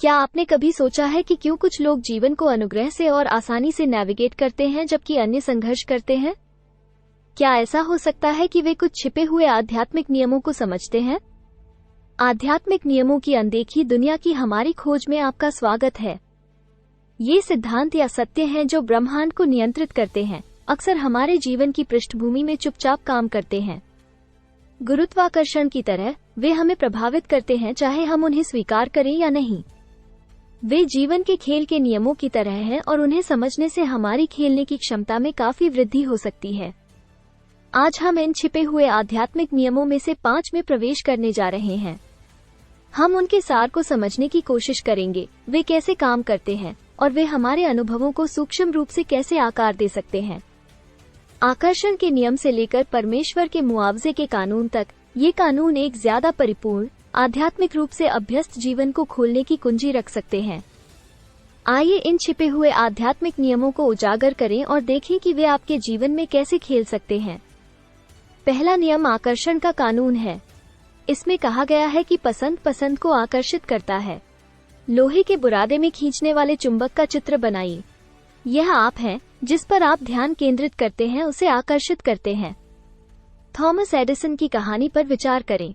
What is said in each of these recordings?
क्या आपने कभी सोचा है कि क्यों कुछ लोग जीवन को अनुग्रह से और आसानी से नेविगेट करते हैं जबकि अन्य संघर्ष करते हैं? क्या ऐसा हो सकता है कि वे कुछ छिपे हुए आध्यात्मिक नियमों को समझते हैं? आध्यात्मिक नियमों की अनदेखी दुनिया की हमारी खोज में आपका स्वागत है। ये सिद्धांत या सत्य हैं जो ब्रह्मांड को नियंत्रित करते हैं, अक्सर हमारे जीवन की पृष्ठभूमि में चुपचाप काम करते हैं। गुरुत्वाकर्षण की तरह वे हमें प्रभावित करते हैं, चाहे हम उन्हें स्वीकार करें या नहीं। वे जीवन के खेल के नियमों की तरह हैं और उन्हें समझने से हमारी खेलने की क्षमता में काफी वृद्धि हो सकती है। आज हम इन छिपे हुए आध्यात्मिक नियमों में से 5 में प्रवेश करने जा रहे हैं। हम उनके सार को समझने की कोशिश करेंगे, वे कैसे काम करते हैं और वे हमारे अनुभवों को सूक्ष्म रूप से कैसे आकार दे सकते हैं। आकर्षण के नियम से लेकर परमेश्वर के मुआवजे के कानून तक, ये कानून एक ज्यादा परिपूर्ण, आध्यात्मिक रूप से अभ्यस्त जीवन को खोलने की कुंजी रख सकते हैं। आइए इन छिपे हुए आध्यात्मिक नियमों को उजागर करें और देखें कि वे आपके जीवन में कैसे खेल सकते हैं। पहला नियम आकर्षण का कानून है। इसमें कहा गया है कि पसंद पसंद को आकर्षित करता है। लोहे के बुरादे में खींचने वाले चुंबक का चित्र बनाइए। यह आप हैं, जिस पर आप ध्यान केंद्रित करते हैं उसे आकर्षित करते हैं। थॉमस एडिसन की कहानी पर विचार करें।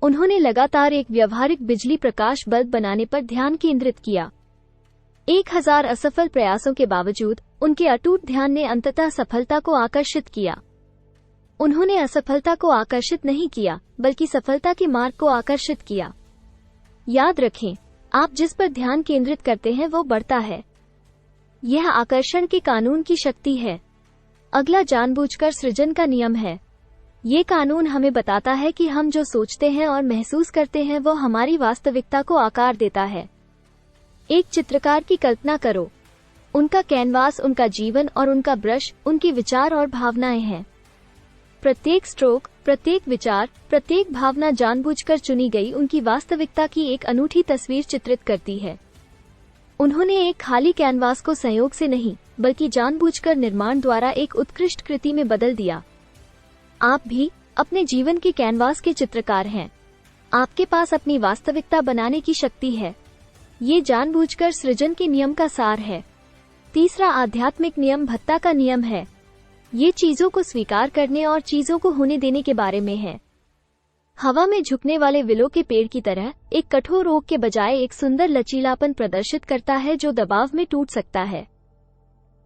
उन्होंने लगातार एक व्यवहारिक बिजली प्रकाश बल्ब बनाने पर ध्यान केंद्रित किया। 1000 असफल प्रयासों के बावजूद उनके अटूट ध्यान ने अंततः सफलता को आकर्षित किया। उन्होंने असफलता को आकर्षित नहीं किया, बल्कि सफलता के मार्ग को आकर्षित किया। याद रखें, आप जिस पर ध्यान केंद्रित करते हैं वो बढ़ता है। यह आकर्षण के कानून की शक्ति है। अगला जानबूझकर सृजन का नियम है। ये कानून हमें बताता है कि हम जो सोचते हैं और महसूस करते हैं वो हमारी वास्तविकता को आकार देता है। एक चित्रकार की कल्पना करो। उनका कैनवास उनका जीवन और उनका ब्रश उनके विचार और भावनाएं हैं। प्रत्येक स्ट्रोक, प्रत्येक विचार, प्रत्येक भावना जानबूझकर चुनी गई उनकी वास्तविकता की एक अनूठी तस्वीर चित्रित करती है। उन्होंने एक खाली कैनवास को संयोग से नहीं, बल्कि जानबूझकर निर्माण द्वारा एक उत्कृष्ट कृति में बदल दिया। आप भी अपने जीवन के कैनवास के चित्रकार हैं। आपके पास अपनी वास्तविकता बनाने की शक्ति है। ये जानबूझकर सृजन के नियम का सार है। तीसरा आध्यात्मिक नियम भत्ता का नियम है। ये चीजों को स्वीकार करने और चीजों को होने देने के बारे में है। हवा में झुकने वाले विलो के पेड़ की तरह एक कठोर ओक के बजाय एक सुंदर लचीलापन प्रदर्शित करता है जो दबाव में टूट सकता है।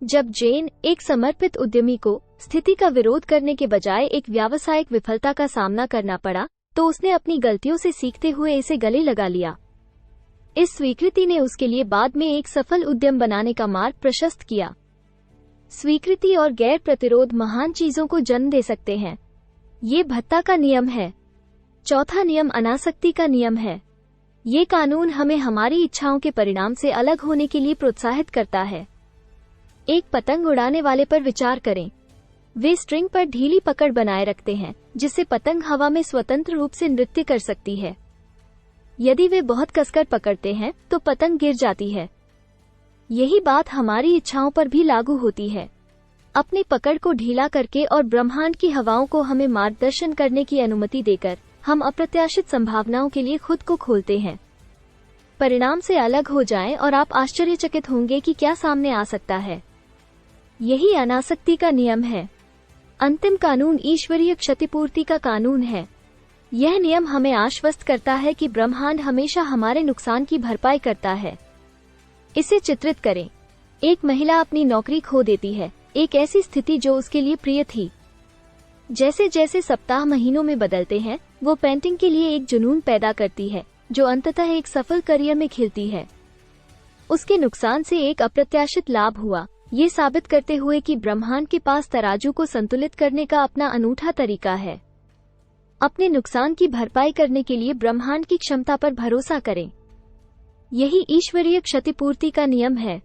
जब जेन, एक समर्पित उद्यमी को स्थिति का विरोध करने के बजाय एक व्यावसायिक विफलता का सामना करना पड़ा, तो उसने अपनी गलतियों से सीखते हुए इसे गले लगा लिया। इस स्वीकृति ने उसके लिए बाद में एक सफल उद्यम बनाने का मार्ग प्रशस्त किया। स्वीकृति और गैर प्रतिरोध महान चीजों को जन्म दे सकते हैं। ये भत्ता का नियम है। चौथा नियम अनासक्ति का नियम है। ये कानून हमें हमारी इच्छाओं के परिणाम से अलग होने के लिए प्रोत्साहित करता है। एक पतंग उड़ाने वाले पर विचार करें। वे स्ट्रिंग पर ढीली पकड़ बनाए रखते हैं, जिससे पतंग हवा में स्वतंत्र रूप से नृत्य कर सकती है। यदि वे बहुत कसकर पकड़ते हैं तो पतंग गिर जाती है। यही बात हमारी इच्छाओं पर भी लागू होती है। अपनी पकड़ को ढीला करके और ब्रह्मांड की हवाओं को हमें मार्गदर्शन करने की अनुमति देकर हम अप्रत्याशित संभावनाओं के लिए खुद को खोलते हैं। परिणाम से अलग हो जाएं और आप आश्चर्यचकित होंगे कि क्या सामने आ सकता है। यही अनासक्ति का नियम है। अंतिम कानून ईश्वरीय क्षतिपूर्ति का कानून है। यह नियम हमें आश्वस्त करता है कि ब्रह्मांड हमेशा हमारे नुकसान की भरपाई करता है। इसे चित्रित करें। एक महिला अपनी नौकरी खो देती है, एक ऐसी स्थिति जो उसके लिए प्रिय थी। जैसे जैसे सप्ताह महीनों में बदलते हैं, वो पेंटिंग के लिए एक जुनून पैदा करती है, जो अंततः एक सफल करियर में खिलती है। उसके नुकसान से एक अप्रत्याशित लाभ हुआ, ये साबित करते हुए कि ब्रह्मांड के पास तराजू को संतुलित करने का अपना अनूठा तरीका है। अपने नुकसान की भरपाई करने के लिए ब्रह्मांड की क्षमता पर भरोसा करें। यही ईश्वरीय क्षतिपूर्ति का नियम है।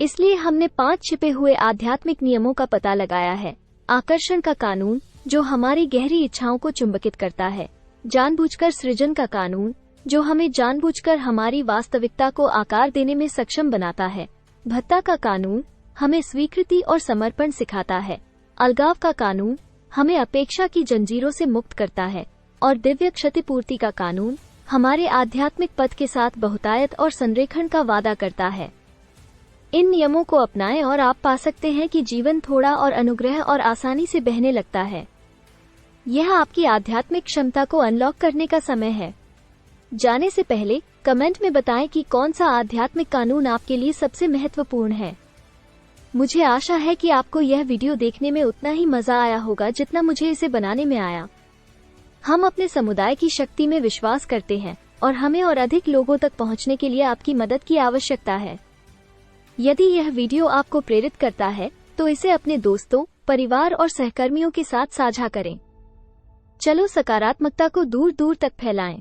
इसलिए हमने 5 छिपे हुए आध्यात्मिक नियमों का पता लगाया है। आकर्षण का कानून, जो हमारी गहरी इच्छाओं को चुंबकित करता है। जानबूझकर सृजन का कानून, जो हमें जानबूझकर हमारी वास्तविकता को आकार देने में सक्षम बनाता है। भत्ता का कानून हमें स्वीकृति और समर्पण सिखाता है। अलगाव का कानून हमें अपेक्षा की जंजीरों से मुक्त करता है। और दिव्य क्षतिपूर्ति का कानून हमारे आध्यात्मिक पथ के साथ बहुतायत और संरेखण का वादा करता है। इन नियमों को अपनाएं और आप पा सकते हैं कि जीवन थोड़ा और अनुग्रह और आसानी से बहने लगता है। यह आपकी आध्यात्मिक क्षमता को अनलॉक करने का समय है। जाने से पहले कमेंट में बताएं कि कौन सा आध्यात्मिक कानून आपके लिए सबसे महत्वपूर्ण है। मुझे आशा है कि आपको यह वीडियो देखने में उतना ही मजा आया होगा जितना मुझे इसे बनाने में आया। हम अपने समुदाय की शक्ति में विश्वास करते हैं और हमें और अधिक लोगों तक पहुंचने के लिए आपकी मदद की आवश्यकता है। यदि यह वीडियो आपको प्रेरित करता है तो इसे अपने दोस्तों, परिवार और सहकर्मियों के साथ साझा करें। चलो सकारात्मकता को दूर दूर तक फैलाएं।